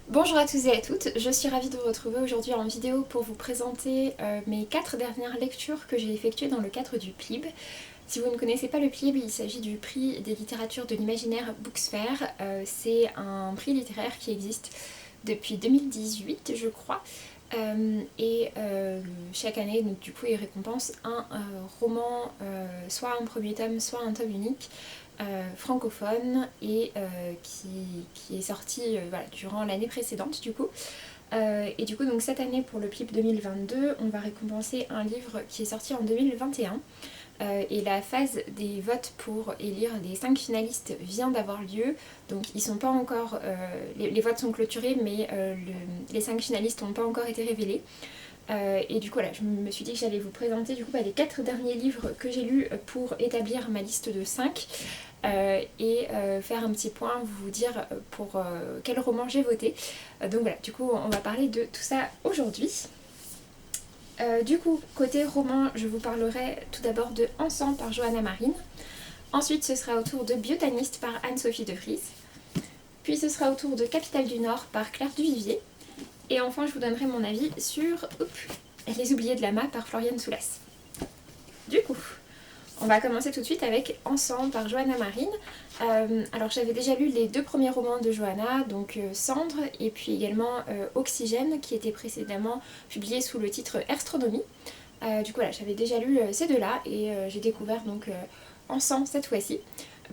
Bonjour à tous et à toutes, je suis ravie de vous retrouver aujourd'hui en vidéo pour vous présenter mes 4 dernières lectures que j'ai effectuées dans le cadre du PLIB. Si vous ne connaissez pas le PLIB, il s'agit du prix des littératures de l'imaginaire Booksfair. C'est un prix littéraire qui existe depuis 2018 je crois. Chaque année, donc, du coup, il récompense un roman, soit un premier tome, soit un tome unique, francophone et qui est sorti voilà, durant l'année précédente du coup. Donc cette année pour le PLIB 2022, on va récompenser un livre qui est sorti en 2021. Et la phase des votes pour élire les 5 finalistes vient d'avoir lieu. Donc ils sont pas encore, les votes sont clôturés, mais les 5 finalistes n'ont pas encore été révélés. Et du coup voilà, je me suis dit que j'allais vous présenter du coup les 4 derniers livres que j'ai lus pour établir ma liste de 5 faire un petit point, vous dire pour quel roman j'ai voté. Donc voilà, du coup on va parler de tout ça aujourd'hui. Du coup, côté roman, je vous parlerai tout d'abord de Ensemble par Johanna Marine. Ensuite, ce sera au tour de Biotaniste par Anne-Sophie de Vries. Puis ce sera au tour de Capitale du Nord par Claire Duvivier. Et enfin, je vous donnerai mon avis sur Les Oubliés de Lama par Floriane Soulas. Du coup, on va commencer tout de suite avec Ensemble par Johanna Marine. Alors j'avais déjà lu les 2 premiers romans de Johanna, donc Cendre et puis également Oxygène, qui était précédemment publié sous le titre Astronomie. Du coup voilà, j'avais déjà lu ces deux-là et j'ai découvert donc Ensemble cette fois-ci.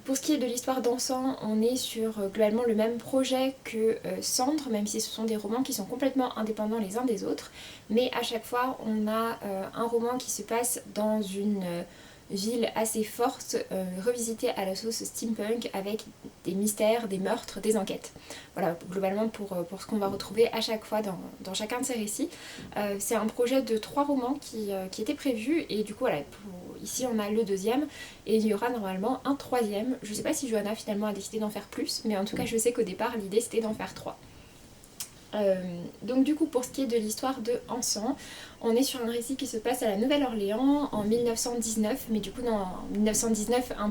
Pour ce qui est de l'histoire d'Encens, on est sur globalement le même projet que Cendre, même si ce sont des romans qui sont complètement indépendants les uns des autres. Mais à chaque fois, on a un roman qui se passe dans une ville assez forte, revisitée à la sauce steampunk avec des mystères, des meurtres, des enquêtes. Voilà, globalement pour ce qu'on va retrouver à chaque fois dans chacun de ces récits. C'est un projet de 3 romans qui était prévu et du coup voilà, ici on a le deuxième et il y aura normalement un troisième. Je sais pas si Johanna finalement a décidé d'en faire plus, mais en tout cas je sais qu'au départ l'idée c'était d'en faire 3. Donc du coup pour ce qui est de l'histoire de Encens, on est sur un récit qui se passe à la Nouvelle-Orléans en 1919, mais du coup dans 1919 un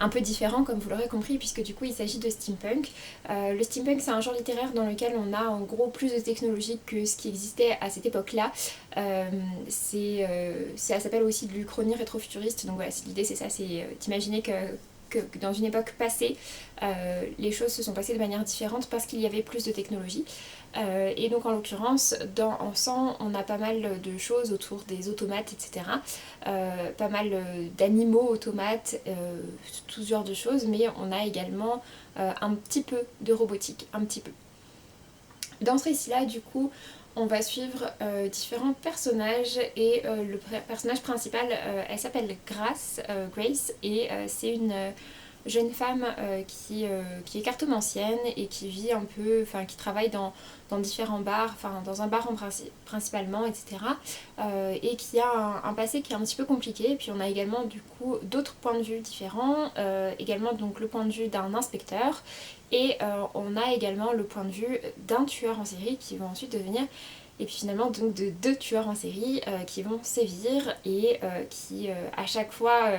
peu différent comme vous l'aurez compris puisque du coup il s'agit de steampunk. Le steampunk c'est un genre littéraire dans lequel on a en gros plus de technologie que ce qui existait à cette époque-là. Ça s'appelle aussi de l'Uchronie rétrofuturiste, donc voilà l'idée c'est ça, c'est d'imaginer que dans une époque passée, les choses se sont passées de manière différente parce qu'il y avait plus de technologie. Et donc en l'occurrence, dans Encens, on a pas mal de choses autour des automates, etc. Pas mal d'animaux automates, tout ce genre de choses, mais on a également un petit peu de robotique, un petit peu. Dans ce récit-là, du coup, on va suivre différents personnages et le personnage principal, elle s'appelle Grace, et c'est une jeune femme qui est cartomancienne et qui vit un peu, enfin qui travaille dans différents bars, enfin dans un bar principalement, etc. Et qui a un passé qui est un petit peu compliqué. Et puis on a également du coup d'autres points de vue différents, également donc le point de vue d'un inspecteur et on a également le point de vue d'un tueur en série qui va ensuite devenir et puis finalement donc de 2 tueurs en série qui vont sévir et qui à chaque fois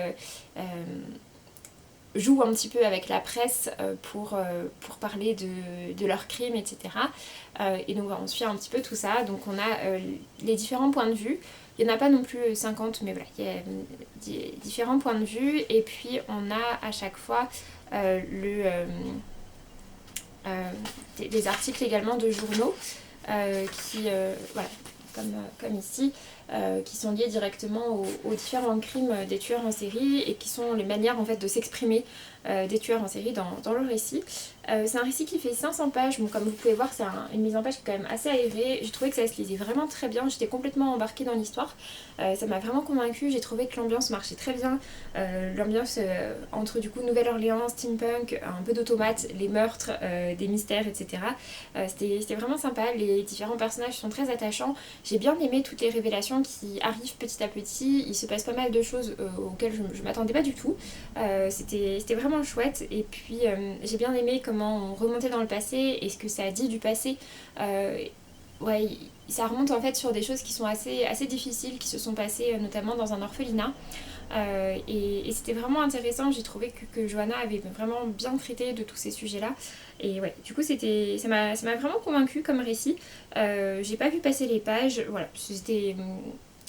jouent un petit peu avec la presse pour parler de leurs crimes, etc. Et donc on suit un petit peu tout ça. Donc on a les différents points de vue. Il n'y en a pas non plus 50, mais voilà, il y a différents points de vue. Et puis on a à chaque fois des articles également de journaux qui, voilà, comme ici, qui sont liés directement aux différents crimes des tueurs en série et qui sont les manières en fait de s'exprimer des tueurs en série dans le récit. C'est un récit qui fait 500 pages, donc comme vous pouvez voir c'est une mise en page qui est quand même assez aérée. J'ai trouvé que ça se lisait vraiment très bien, j'étais complètement embarquée dans l'histoire, ça m'a vraiment convaincue, j'ai trouvé que l'ambiance marchait très bien, l'ambiance entre du coup Nouvelle-Orléans, steampunk, un peu d'automates, les meurtres, des mystères, etc. C'était vraiment sympa, les différents personnages sont très attachants, j'ai bien aimé toutes les révélations qui arrivent petit à petit, il se passe pas mal de choses auxquelles je m'attendais pas du tout, c'était vraiment chouette et puis j'ai bien aimé comment on remontait dans le passé et ce que ça a dit du passé. Ouais, ça remonte en fait sur des choses qui sont assez difficiles qui se sont passées notamment dans un orphelinat. Et c'était vraiment intéressant, j'ai trouvé que Johanna avait vraiment bien traité de tous ces sujets-là. Et ouais, du coup ça m'a vraiment convaincue comme récit. J'ai pas vu passer les pages, voilà,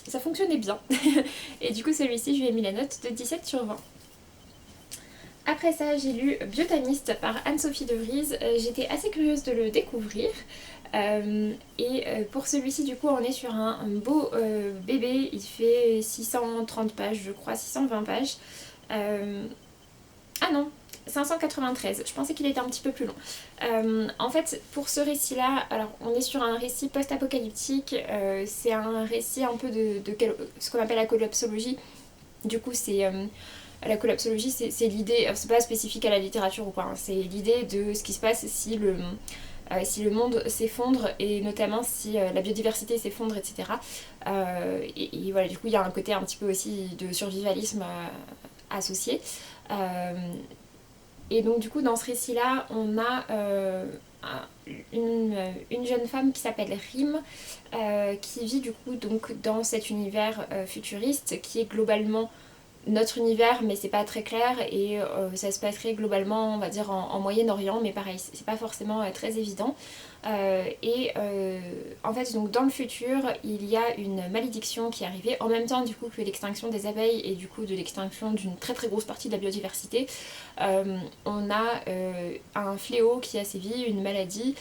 ça fonctionnait bien. Et du coup celui-ci, je lui ai mis la note de 17/20. Après ça, j'ai lu Biotaniste par Anne-Sophie de Vries. J'étais assez curieuse de le découvrir. Pour celui-ci, du coup, on est sur un beau bébé. Il fait 630 pages, je crois, 620 pages. Ah non, 593. Je pensais qu'il était un petit peu plus long. En fait, pour ce récit-là, alors on est sur un récit post-apocalyptique. C'est un récit un peu de ce qu'on appelle la collapsologie. Du coup, la collapsologie, c'est l'idée, c'est pas spécifique à la littérature ou quoi, hein, c'est l'idée de ce qui se passe si le monde s'effondre et notamment si la biodiversité s'effondre, etc. Voilà, du coup, il y a un côté un petit peu aussi de survivalisme associé. Et donc, du coup, dans ce récit-là, on a une jeune femme qui s'appelle Rim, qui vit du coup donc dans cet univers futuriste qui est globalement notre univers, mais c'est pas très clair, et ça se passerait globalement, on va dire, en Moyen-Orient, mais pareil, c'est pas forcément très évident. En fait, donc dans le futur, il y a une malédiction qui est arrivée en même temps du coup que l'extinction des abeilles et du coup de l'extinction d'une très très grosse partie de la biodiversité. On a un fléau qui a sévi, une maladie.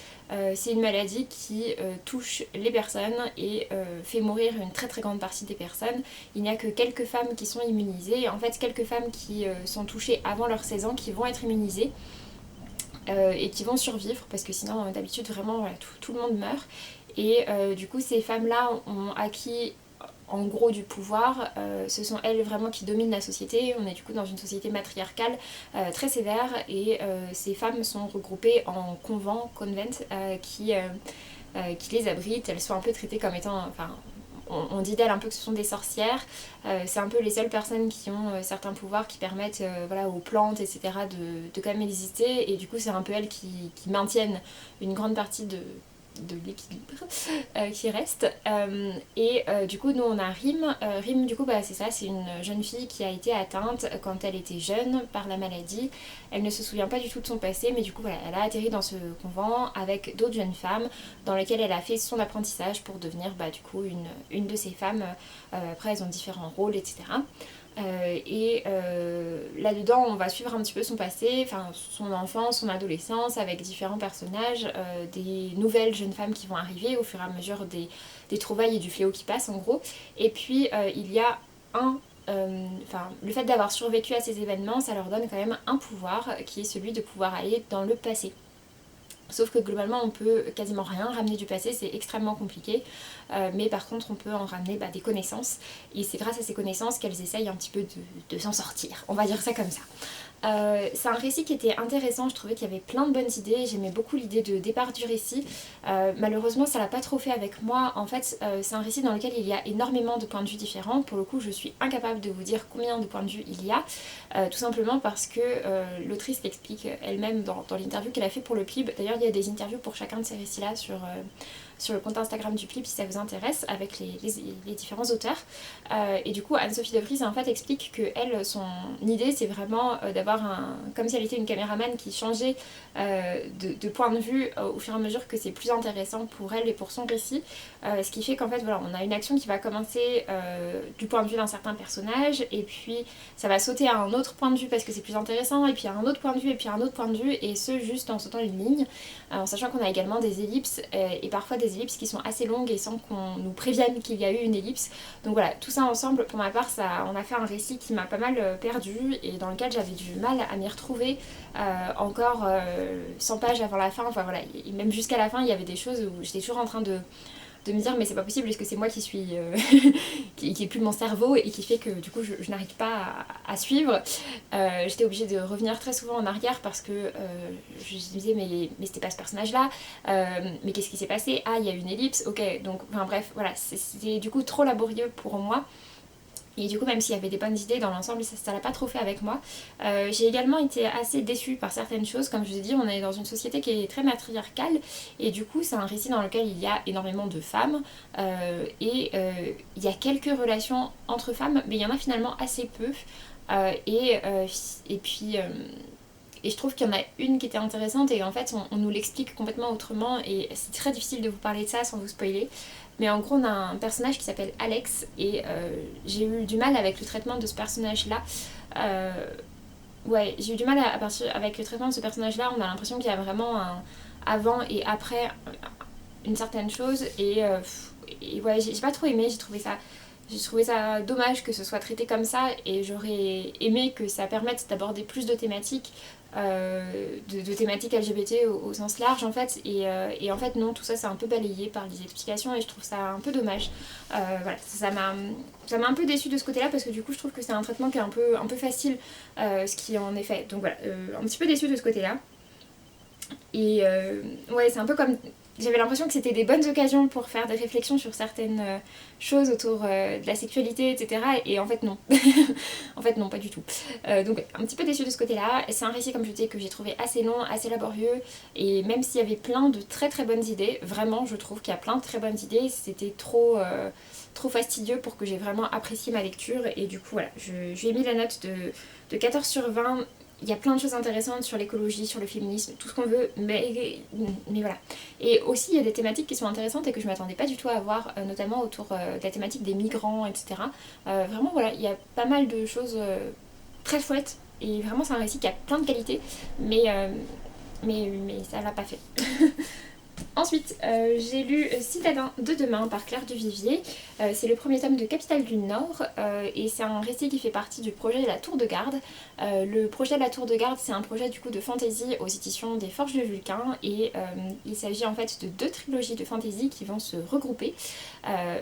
C'est une maladie qui touche les personnes et fait mourir une très très grande partie des personnes. Il n'y a que quelques femmes qui sont immunisées. En fait, quelques femmes qui sont touchées avant leur 16 ans qui vont être immunisées. Et qui vont survivre parce que sinon d'habitude vraiment voilà, tout le monde meurt et du coup ces femmes là ont acquis en gros du pouvoir, ce sont elles vraiment qui dominent la société. On est du coup dans une société matriarcale très sévère et ces femmes sont regroupées en convents qui les abritent. Elles sont un peu traitées comme étant, enfin on dit d'elles un peu que ce sont des sorcières. C'est un peu les seules personnes qui ont certains pouvoirs qui permettent voilà, aux plantes, etc. de quand même exister. Et du coup, c'est un peu elles qui maintiennent une grande partie de l'équilibre qui reste. Du coup, nous, on a Rim. Rim, du coup, bah, c'est ça, c'est une jeune fille qui a été atteinte quand elle était jeune par la maladie. Elle ne se souvient pas du tout de son passé, mais du coup, voilà, elle a atterri dans ce convent avec d'autres jeunes femmes dans lesquelles elle a fait son apprentissage pour devenir, bah, du coup, une de ces femmes. Après, elles ont différents rôles, etc. Là-dedans, on va suivre un petit peu son passé, enfin son enfance, son adolescence, avec différents personnages, des nouvelles jeunes femmes qui vont arriver au fur et à mesure des trouvailles et du fléau qui passe en gros. Et puis il y a le fait d'avoir survécu à ces événements, ça leur donne quand même un pouvoir qui est celui de pouvoir aller dans le passé. Sauf que globalement on peut quasiment rien ramener du passé, c'est extrêmement compliqué, mais par contre on peut en ramener des connaissances, et c'est grâce à ces connaissances qu'elles essayent un petit peu de s'en sortir, on va dire ça comme ça. C'est un récit qui était intéressant, je trouvais qu'il y avait plein de bonnes idées, j'aimais beaucoup l'idée de départ du récit. Malheureusement ça l'a pas trop fait avec moi, en fait c'est un récit dans lequel il y a énormément de points de vue différents. Pour le coup je suis incapable de vous dire combien de points de vue il y a, tout simplement parce que l'autrice l'explique elle-même dans l'interview qu'elle a fait pour le PLIB. D'ailleurs il y a des interviews pour chacun de ces récits là sur le compte Instagram du PLIB si ça vous intéresse, avec les différents auteurs. Et du coup Anne-Sophie de Vries en fait explique que elle, son idée c'est vraiment d'avoir comme si elle était une caméraman qui changeait de point de vue au fur et à mesure que c'est plus intéressant pour elle et pour son récit. Ce qui fait qu'en fait voilà, on a une action qui va commencer du point de vue d'un certain personnage, et puis ça va sauter à un autre point de vue parce que c'est plus intéressant, et puis à un autre point de vue, et puis à un autre point de vue, et ce juste en sautant une ligne, en sachant qu'on a également des ellipses, et parfois des ellipses qui sont assez longues et sans qu'on nous prévienne qu'il y a eu une ellipse. Donc voilà, tout ça ensemble, pour ma part, on a fait un récit qui m'a pas mal perdu et dans lequel j'avais du mal à m'y retrouver encore 100 pages avant la fin. Enfin voilà, même jusqu'à la fin, il y avait des choses où j'étais toujours en train de me dire mais c'est pas possible, est-ce que c'est moi qui suis qui est plus mon cerveau et qui fait que du coup je n'arrive pas à suivre. J'étais obligée de revenir très souvent en arrière parce que je me disais mais c'était pas ce personnage là, mais qu'est-ce qui s'est passé, ah il y a une ellipse, ok, donc enfin bref voilà, c'était du coup trop laborieux pour moi. Et du coup, même s'il y avait des bonnes idées, dans l'ensemble, ça l'a pas trop fait avec moi. J'ai également été assez déçue par certaines choses. Comme je vous ai dit, on est dans une société qui est très matriarcale. Et du coup, c'est un récit dans lequel il y a énormément de femmes. Il y a quelques relations entre femmes, mais il y en a finalement assez peu. Euh, et, euh, et puis... euh, et je trouve qu'il y en a une qui était intéressante et en fait on nous l'explique complètement autrement et c'est très difficile de vous parler de ça sans vous spoiler. Mais en gros on a un personnage qui s'appelle Alex et j'ai eu du mal avec le traitement de ce personnage là. Euh, ouais, j'ai eu du mal à partir avec le traitement de ce personnage là. On a l'impression qu'il y a vraiment un avant et après une certaine chose et ouais j'ai pas trop aimé, j'ai trouvé ça dommage que ce soit traité comme ça et j'aurais aimé que ça permette d'aborder plus de thématiques, de thématiques LGBT au sens large en fait. Et en fait non, tout ça c'est un peu balayé par les explications et je trouve ça un peu dommage. Voilà, ça m'a un peu déçue de ce côté-là parce que du coup je trouve que c'est un traitement qui est un peu facile, ce qui en est fait. Donc voilà, un petit peu déçue de ce côté-là. Et ouais, c'est un peu comme. J'avais l'impression que c'était des bonnes occasions pour faire des réflexions sur certaines choses autour de la sexualité, etc. Et en fait, non. En fait, non, pas du tout. Donc, un petit peu déçue de ce côté-là. C'est un récit, comme je disais, que j'ai trouvé assez long, assez laborieux. Et même s'il y avait plein de très très bonnes idées, vraiment, je trouve qu'il y a plein de très bonnes idées, c'était trop fastidieux pour que j'ai vraiment apprécié ma lecture. Et du coup, voilà, je lui ai mis la note de 14 sur 20. Il y a plein de choses intéressantes sur l'écologie, sur le féminisme, tout ce qu'on veut, mais voilà. Et aussi, il y a des thématiques qui sont intéressantes et que je ne m'attendais pas du tout à voir, notamment autour de la thématique des migrants, etc. Vraiment, voilà, il y a pas mal de choses très chouettes. Et vraiment, c'est un récit qui a plein de qualités, mais ça l'a pas fait. Ensuite, j'ai lu Citadin de demain par Claire Duvivier. C'est le premier tome de Capitale du Nord et c'est un récit qui fait partie du projet La Tour de Garde. Le projet La Tour de Garde, c'est un projet du coup de fantasy aux éditions des Forges de Vulcain et il s'agit en fait de deux trilogies de fantasy qui vont se regrouper.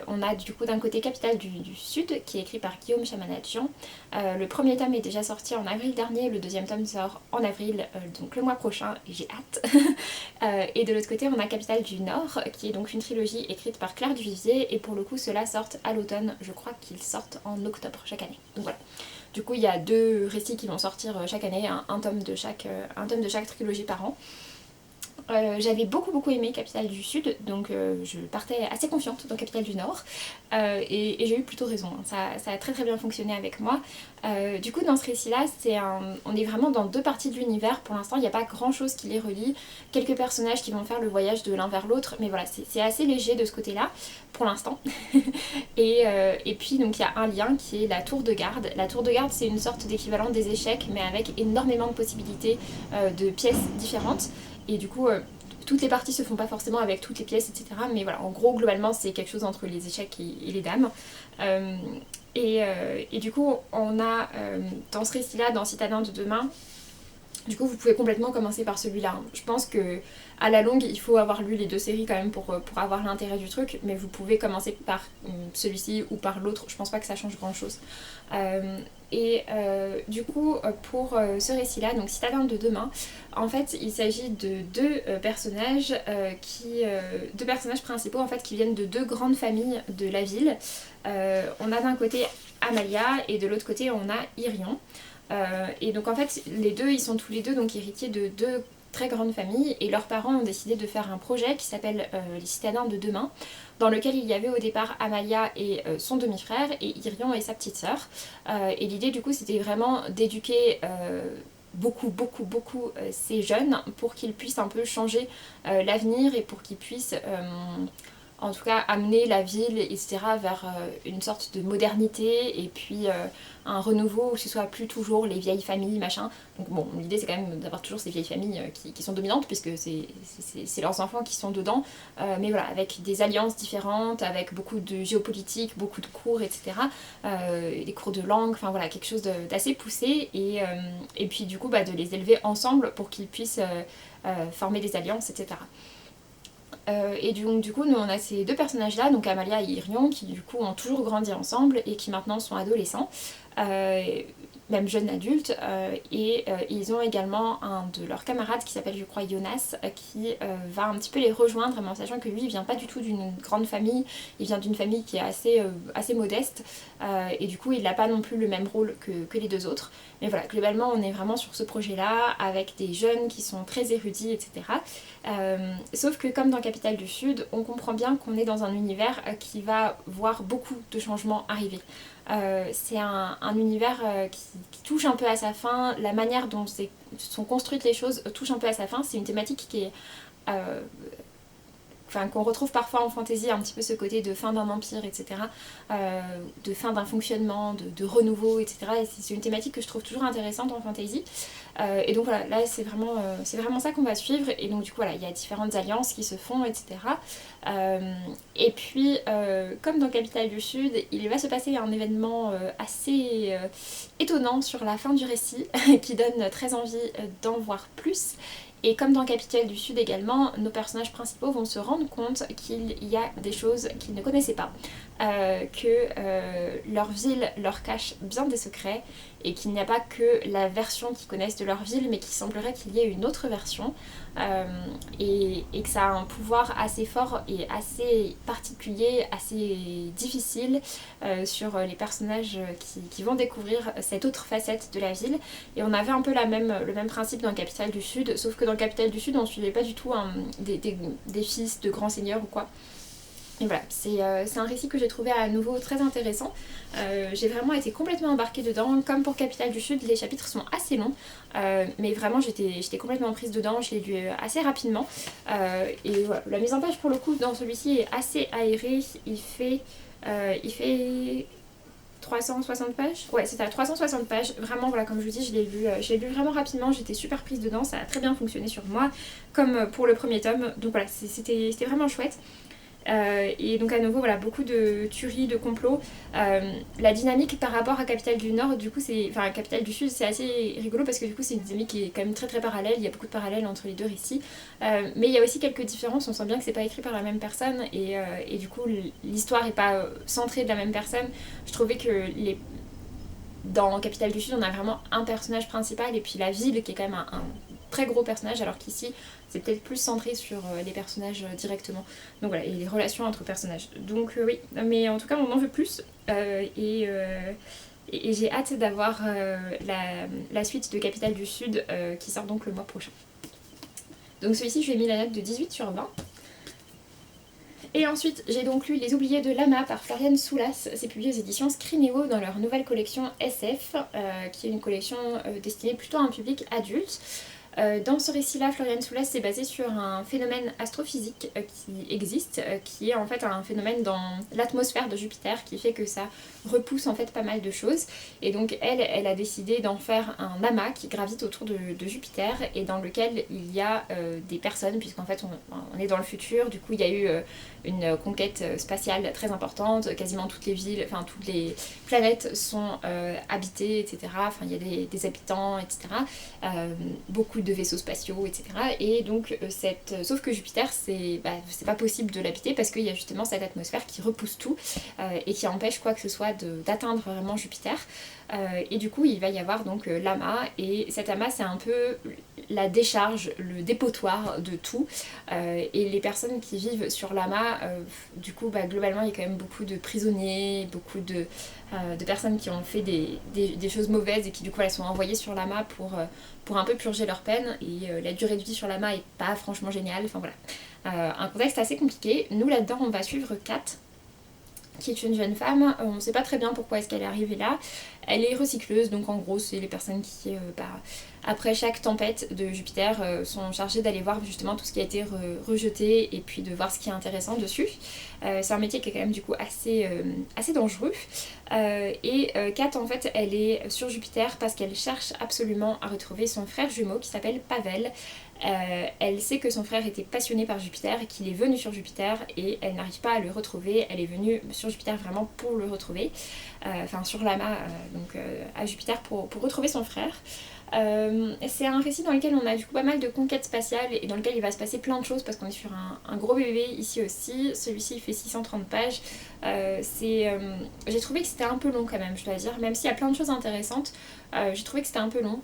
On a du coup d'un côté Capitale du Sud qui est écrit par Guillaume Chamanadjian. Le premier tome est déjà sorti en avril dernier, le deuxième tome sort en avril, donc le mois prochain et j'ai hâte. Et de l'autre côté on a Capitale du Nord qui est donc une trilogie écrite par Claire Duvivier et pour le coup ceux-là sortent à l'automne, je crois qu'ils sortent en octobre chaque année. Donc voilà. Du coup il y a deux récits qui vont sortir chaque année, un tome de chaque trilogie par an. J'avais beaucoup aimé Capitale du Sud, donc je partais assez confiante dans Capitale du Nord et j'ai eu plutôt raison, hein. Ça a très bien fonctionné avec moi. Du coup dans ce récit-là, on est vraiment dans deux parties de l'univers, pour l'instant il n'y a pas grand chose qui les relie, quelques personnages qui vont faire le voyage de l'un vers l'autre, mais voilà c'est assez léger de ce côté-là pour l'instant. Et puis donc il y a un lien qui est la tour de garde. La tour de garde c'est une sorte d'équivalent des échecs mais avec énormément de possibilités de pièces différentes. Et du coup, toutes les parties se font pas forcément avec toutes les pièces, etc. Mais voilà, en gros, globalement, c'est quelque chose entre les échecs et les dames. Et du coup, on a dans ce récit-là, dans Citadin de demain, du coup, vous pouvez complètement commencer par celui-là. Je pense que à la longue, il faut avoir lu les deux séries quand même pour avoir l'intérêt du truc, mais vous pouvez commencer par celui-ci ou par l'autre. Je pense pas que ça change grand-chose. Du coup, pour ce récit-là, donc Citadin de demain, en fait, il s'agit de deux personnages deux personnages principaux en fait qui viennent de deux grandes familles de la ville. On a d'un côté Amalia et de l'autre côté on a Irion. Et donc en fait les deux ils sont tous les deux donc héritiers de deux très grandes familles et leurs parents ont décidé de faire un projet qui s'appelle les Citadins de demain dans lequel il y avait au départ Amalia et son demi-frère et Irion et sa petite sœur. Et l'idée du coup c'était vraiment d'éduquer beaucoup ces jeunes pour qu'ils puissent un peu changer l'avenir et pour qu'ils puissent en tout cas amener la ville, etc. vers une sorte de modernité et puis un renouveau où ce soit plus toujours les vieilles familles, machin. Donc bon, l'idée c'est quand même d'avoir toujours ces vieilles familles qui sont dominantes puisque c'est leurs enfants qui sont dedans, mais voilà, avec des alliances différentes, avec beaucoup de géopolitique, beaucoup de cours, etc. Des cours de langue, enfin voilà, quelque chose d'assez poussé et puis du coup de les élever ensemble pour qu'ils puissent former des alliances, etc. Et du coup, nous on a ces deux personnages-là, donc Amalia et Irion, qui du coup ont toujours grandi ensemble et qui maintenant sont adolescents. même jeune adulte, et ils ont également un de leurs camarades qui s'appelle je crois Jonas, qui va un petit peu les rejoindre, mais en sachant que lui il vient pas du tout d'une grande famille, il vient d'une famille qui est assez modeste, et du coup il n'a pas non plus le même rôle que les deux autres. Mais voilà, globalement on est vraiment sur ce projet là, avec des jeunes qui sont très érudits, etc. Sauf que comme dans Capitale du Sud, on comprend bien qu'on est dans un univers qui va voir beaucoup de changements arriver. C'est un univers qui touche un peu à sa fin, la manière dont sont construites les choses touche un peu à sa fin, c'est une thématique qui est... qu'on retrouve parfois en fantasy, un petit peu ce côté de fin d'un empire, etc., de fin d'un fonctionnement, de renouveau, etc. Et c'est une thématique que je trouve toujours intéressante en fantasy. Et donc voilà, là c'est vraiment ça qu'on va suivre. Et donc du coup voilà, il y a différentes alliances qui se font, etc. Et puis, comme dans Capitale du Sud, il va se passer un événement assez étonnant sur la fin du récit, qui donne très envie d'en voir plus. Et comme dans Capitale du Sud également, nos personnages principaux vont se rendre compte qu'il y a des choses qu'ils ne connaissaient pas, que leur ville leur cache bien des secrets, et qu'il n'y a pas que la version qu'ils connaissent de leur ville, mais qu'il semblerait qu'il y ait une autre version, et que ça a un pouvoir assez fort et assez particulier, assez difficile sur les personnages qui vont découvrir cette autre facette de la ville. Et on avait un peu le même principe dans Capitale du Sud, sauf que dans Capitale du Sud on suivait pas du tout des fils de grands seigneurs ou quoi. Et voilà, c'est un récit que j'ai trouvé à nouveau très intéressant. J'ai vraiment été complètement embarquée dedans. Comme pour Capitale du Sud, les chapitres sont assez longs, mais vraiment j'étais complètement prise dedans, je l'ai lu assez rapidement. Et voilà, la mise en page pour le coup dans celui-ci est assez aérée. Il fait 360 pages. Ouais, c'est à 360 pages. Vraiment, voilà, comme je vous dis, je l'ai lu vraiment rapidement. J'étais super prise dedans, ça a très bien fonctionné sur moi, comme pour le premier tome. Donc voilà, c'était vraiment chouette. Et donc à nouveau voilà, beaucoup de tueries, de complots. La dynamique par rapport à Capitale du Nord, du coup Capitale du Sud, c'est assez rigolo parce que du coup c'est une dynamique qui est quand même très très parallèle, il y a beaucoup de parallèles entre les deux récits, mais il y a aussi quelques différences, on sent bien que c'est pas écrit par la même personne, et du coup l'histoire est pas centrée de la même personne. Je trouvais que dans Capitale du Sud on a vraiment un personnage principal et puis la ville qui est quand même un très gros personnage, alors qu'ici c'est peut-être plus centré sur les personnages directement. Donc voilà, et les relations entre personnages. Donc oui, mais en tout cas on en veut plus, et j'ai hâte d'avoir la suite de Capitale du Sud qui sort donc le mois prochain. Donc celui-ci je lui ai mis la note de 18/20. Et ensuite, j'ai donc lu Les Oubliés de Lama par Floriane Soulas. C'est publié aux éditions Scrinéo dans leur nouvelle collection SF, qui est une collection destinée plutôt à un public adulte. Dans ce récit-là, Floriane Soulas s'est basée sur un phénomène astrophysique qui existe, qui est en fait un phénomène dans l'atmosphère de Jupiter qui fait que ça repousse en fait pas mal de choses. Et donc elle a décidé d'en faire un amas qui gravite autour de Jupiter et dans lequel il y a des personnes, puisqu'en fait on est dans le futur, du coup il y a eu une conquête spatiale très importante, quasiment toutes les villes, enfin toutes les planètes sont habitées, etc. Enfin il y a des habitants, etc. Beaucoup de vaisseaux spatiaux, etc. Et donc sauf que Jupiter c'est pas possible de l'habiter parce qu'il y a justement cette atmosphère qui repousse tout et qui empêche quoi que ce soit d'atteindre vraiment Jupiter. Et du coup il va y avoir donc l'amas, et cet amas c'est un peu la décharge, le dépotoir de tout, et les personnes qui vivent sur l'amas, du coup globalement il y a quand même beaucoup de prisonniers, beaucoup de personnes qui ont fait des choses mauvaises et qui du coup elles sont envoyées sur l'amas pour un peu purger leur peine, et la durée de vie sur l'amas est pas franchement géniale, enfin voilà. Un contexte assez compliqué. Nous là-dedans on va suivre Kat, qui est une jeune femme, on ne sait pas très bien pourquoi est-ce qu'elle est arrivée là. Elle est recycleuse, donc en gros c'est les personnes qui, après chaque tempête de Jupiter, sont chargées d'aller voir justement tout ce qui a été rejeté et puis de voir ce qui est intéressant dessus. C'est un métier qui est quand même du coup assez dangereux. Et Kat en fait elle est sur Jupiter parce qu'elle cherche absolument à retrouver son frère jumeau qui s'appelle Pavel. Elle sait que son frère était passionné par Jupiter et qu'il est venu sur Jupiter, et elle n'arrive pas à le retrouver. Elle est venue sur Jupiter vraiment pour le retrouver, enfin sur l'amas, donc à Jupiter pour retrouver son frère. C'est un récit dans lequel on a du coup pas mal de conquêtes spatiales et dans lequel il va se passer plein de choses parce qu'on est sur un gros bébé ici aussi. Celui-ci il fait 630 pages. J'ai trouvé que c'était un peu long quand même, je dois dire, même s'il y a plein de choses intéressantes. J'ai trouvé que c'était un peu long.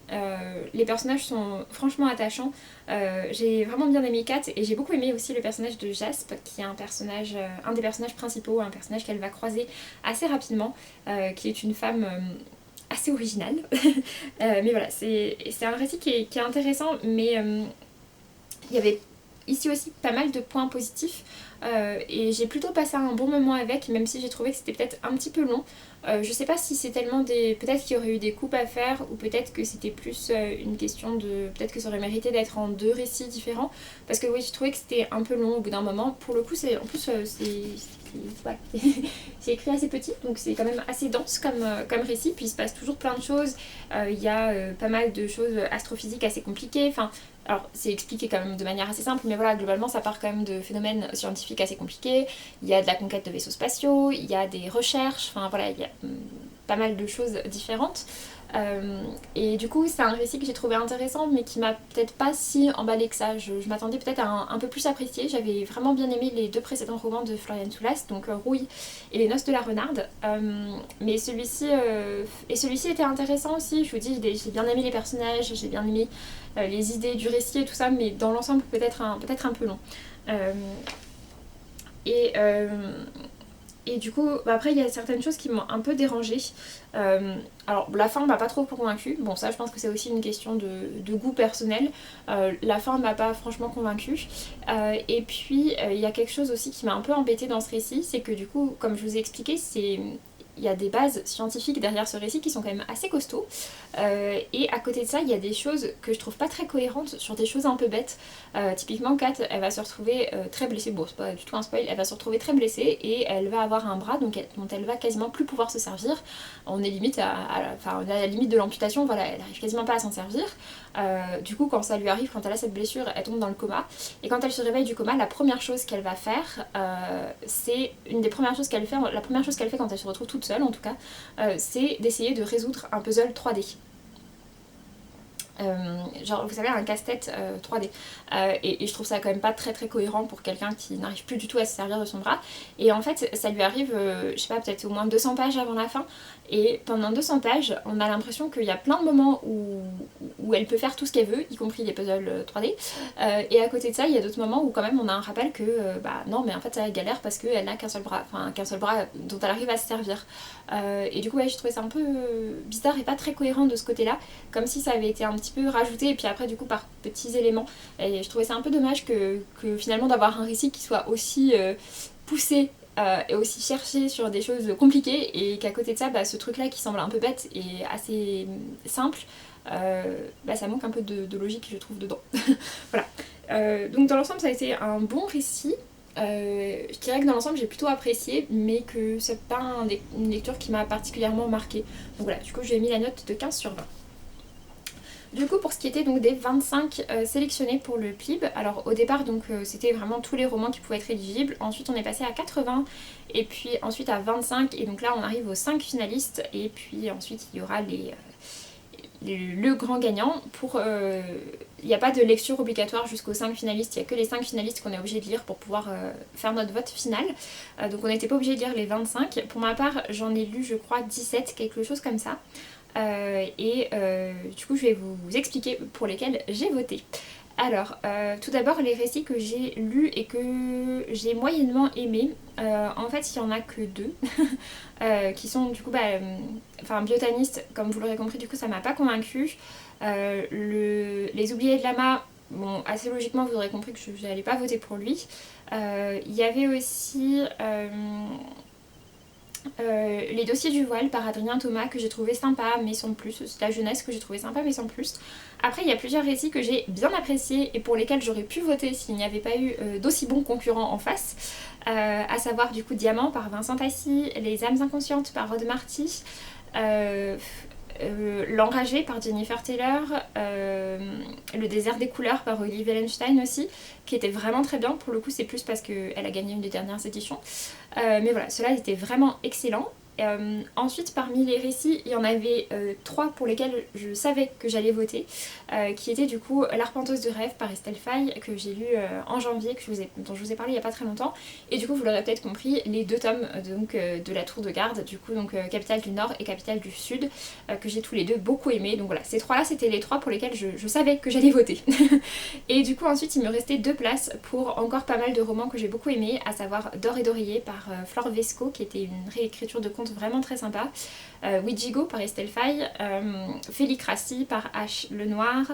Les personnages sont franchement attachants. J'ai vraiment bien aimé Kat et j'ai beaucoup aimé aussi le personnage de Jasp qui est un des personnages principaux, un personnage qu'elle va croiser assez rapidement, qui est une femme assez originale. Mais voilà, c'est un récit qui est intéressant, mais il y avait ici aussi pas mal de points positifs. Et j'ai plutôt passé un bon moment avec, même si j'ai trouvé que c'était peut-être un petit peu long. Je sais pas si c'est tellement des... Peut-être qu'il y aurait eu des coupes à faire, ou peut-être que c'était plus une question de... Peut-être que ça aurait mérité d'être en 2 récits différents. Parce que oui, j'ai trouvé que c'était un peu long au bout d'un moment. Pour le coup, c'est... En plus, ouais, c'est écrit assez petit, donc c'est quand même assez dense comme récit. Puis il se passe toujours plein de choses. Il y a pas mal de choses astrophysiques assez compliquées. Enfin, alors c'est expliqué quand même de manière assez simple, mais voilà, globalement ça part quand même de phénomènes scientifiques assez compliqués. Il y a de la conquête de vaisseaux spatiaux, il y a des recherches, enfin voilà, il y a pas mal de choses différentes. Et du coup c'est un récit que j'ai trouvé intéressant mais qui m'a peut-être pas si emballé que ça. Je m'attendais peut-être à un peu plus apprécier. J'avais vraiment bien aimé les 2 précédents romans de Florian Soulas, donc Rouille et Les Noces de la Renarde. Mais celui-ci était intéressant aussi, je vous dis, j'ai bien aimé les personnages, j'ai bien aimé les idées du récit et tout ça, mais dans l'ensemble peut-être un peu long. Et, et du coup, bah après il y a certaines choses qui m'ont un peu dérangée. Alors la fin m'a pas trop convaincue, bon ça je pense que c'est aussi une question de goût personnel. La fin m'a pas franchement convaincue. Et puis il y a quelque chose aussi qui m'a un peu embêtée dans ce récit, c'est que du coup, comme je vous ai expliqué, il y a des bases scientifiques derrière ce récit qui sont quand même assez costauds. Et à côté de ça, il y a des choses que je trouve pas très cohérentes sur des choses un peu bêtes. Typiquement, Kat, elle va se retrouver très blessée. Bon, c'est pas du tout un spoil, elle va se retrouver très blessée et elle va avoir un bras dont elle va quasiment plus pouvoir se servir. On est limite à la limite de l'amputation, voilà, elle arrive quasiment pas à s'en servir. Du coup, quand ça lui arrive, quand elle a cette blessure, elle tombe dans le coma. Et quand elle se réveille du coma, la première chose qu'elle va faire, c'est une des premières choses qu'elle fait, la première chose qu'elle fait quand elle se retrouve toute seule en tout cas, c'est d'essayer de résoudre un puzzle 3D. Genre vous savez un casse-tête 3D et je trouve ça quand même pas très très cohérent pour quelqu'un qui n'arrive plus du tout à se servir de son bras. Et en fait ça lui arrive je sais pas, peut-être au moins 200 pages avant la fin, et pendant 200 pages on a l'impression qu'il y a plein de moments où elle peut faire tout ce qu'elle veut, y compris les puzzles 3D, et à côté de ça il y a d'autres moments où quand même on a un rappel que bah non mais en fait ça galère parce qu'elle n'a qu'un seul bras, enfin qu'un seul bras dont elle arrive à se servir. Et du coup ouais, je trouvais ça un peu bizarre et pas très cohérent de ce côté là, comme si ça avait été un petit peu rajouté et puis après du coup par petits éléments. Et je trouvais ça un peu dommage que finalement d'avoir un récit qui soit aussi poussé et aussi cherché sur des choses compliquées, et qu'à côté de ça bah, ce truc là qui semble un peu bête et assez simple, bah, ça manque un peu de logique je trouve dedans. Voilà. Donc dans l'ensemble ça a été un bon récit. Je dirais que dans l'ensemble j'ai plutôt apprécié, mais que c'est pas une lecture qui m'a particulièrement marquée. Donc voilà, du coup j'ai mis la note de 15/20. Du coup pour ce qui était donc des 25 sélectionnés pour le PLIB, alors au départ donc c'était vraiment tous les romans qui pouvaient être éligibles, ensuite on est passé à 80 et puis ensuite à 25, et donc là on arrive aux 5 finalistes, et puis ensuite il y aura le grand gagnant. Il n'y a pas de lecture obligatoire jusqu'aux 5 finalistes, il n'y a que les 5 finalistes qu'on est obligé de lire pour pouvoir faire notre vote final. Donc on n'était pas obligé de lire les 25. Pour ma part j'en ai lu je crois 17, quelque chose comme ça. Du coup je vais vous expliquer pour lesquels j'ai voté. Alors, tout d'abord les récits que j'ai lus et que j'ai moyennement aimés, en fait il n'y en a que 2 qui sont du coup Biotaniste, comme vous l'aurez compris, du coup ça m'a pas convaincue. Les Oubliés de Lama, bon assez logiquement vous aurez compris que je n'allais pas voter pour lui. Il y avait aussi Les Dossiers du voile par Adrien Thomas, que j'ai trouvé sympa mais sans plus. C'est la jeunesse que j'ai trouvé sympa mais sans plus. Après il y a plusieurs récits que j'ai bien appréciés et pour lesquels j'aurais pu voter s'il n'y avait pas eu d'aussi bons concurrents en face, à savoir du coup Diamant par Vincent Tassi, Les âmes inconscientes par Aude Marty, L'enragé par Jennifer Taylor, Le désert des couleurs par Olive Wellenstein aussi, qui était vraiment très bien. Pour le coup c'est plus parce qu'elle a gagné une des dernières éditions, mais voilà, ceux-là étaient vraiment excellents. Ensuite parmi les récits il y en avait 3 pour lesquels je savais que j'allais voter, qui étaient du coup L'Arpenteuse de rêve par Estelle Faye que j'ai lu en janvier, dont je vous ai parlé il n'y a pas très longtemps, et du coup vous l'aurez peut-être compris, les 2 tomes donc, de la Tour de Garde, du coup donc Capitale du Nord et Capitale du Sud, que j'ai tous les deux beaucoup aimés. Donc voilà, ces 3 là c'était les 3 pour lesquels je savais que j'allais voter. Et du coup ensuite il me restait 2 places pour encore pas mal de romans que j'ai beaucoup aimés, à savoir D'or et d'oreiller par Flore Vesco, qui était une réécriture de contes vraiment très sympa, Ouijigo par Estelle Faye, Félicratie par H. Lenoir,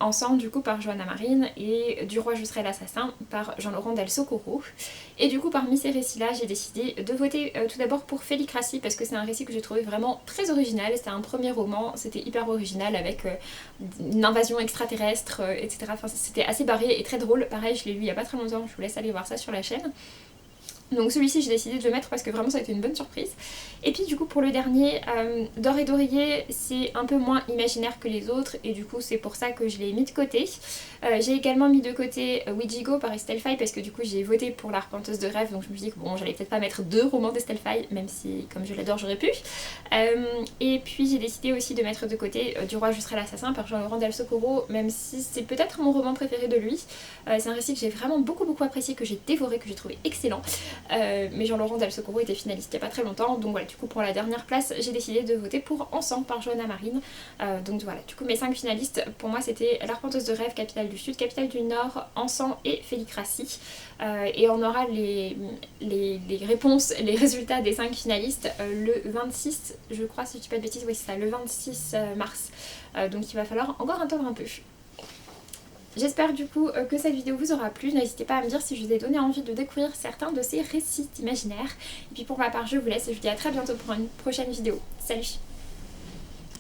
Ensemble du coup par Johanna Marine, et Du roi je serai l'assassin par Jean-Laurent Del Socorro. Et du coup parmi ces récits là j'ai décidé de voter tout d'abord pour Félicratie, parce que c'est un récit que j'ai trouvé vraiment très original. C'était un premier roman, c'était hyper original avec une invasion extraterrestre, etc. Enfin c'était assez barré et très drôle. Pareil je l'ai lu il y a pas très longtemps, je vous laisse aller voir ça sur la chaîne. Donc celui-ci j'ai décidé de le mettre parce que vraiment ça a été une bonne surprise. Et puis du coup pour le dernier, D'or et d'oreiller, c'est un peu moins imaginaire que les autres et du coup c'est pour ça que je l'ai mis de côté. J'ai également mis de côté Ouijigo par Estelle Faye parce que du coup j'ai voté pour L'Arpenteuse de rêve, donc je me suis dit que bon j'allais peut-être pas mettre 2 romans d'Estelle Faye, même si comme je l'adore j'aurais pu. Et puis j'ai décidé aussi de mettre de côté Du roi je serai l'assassin par Jean-Laurent Del Socorro, même si c'est peut-être mon roman préféré de lui. C'est un récit que j'ai vraiment beaucoup apprécié, que j'ai dévoré, que j'ai trouvé excellent. Mais Jean-Laurent Del Socorro était finaliste il n'y a pas très longtemps, donc voilà, du coup pour la dernière place j'ai décidé de voter pour Ensemble par Johanna Marine. Donc voilà, du coup mes 5 finalistes pour moi c'était L'Arpenteuse de rêve, Capitale du Sud, Capitale du Nord, Ensemble et Félicratie. Et on aura les réponses, les résultats des 5 finalistes le 26, je crois si je dis pas de bêtises, oui c'est ça, le 26 mars. Donc il va falloir encore attendre un peu. J'espère du coup que cette vidéo vous aura plu, n'hésitez pas à me dire si je vous ai donné envie de découvrir certains de ces récits imaginaires. Et puis pour ma part je vous laisse et je vous dis à très bientôt pour une prochaine vidéo. Salut!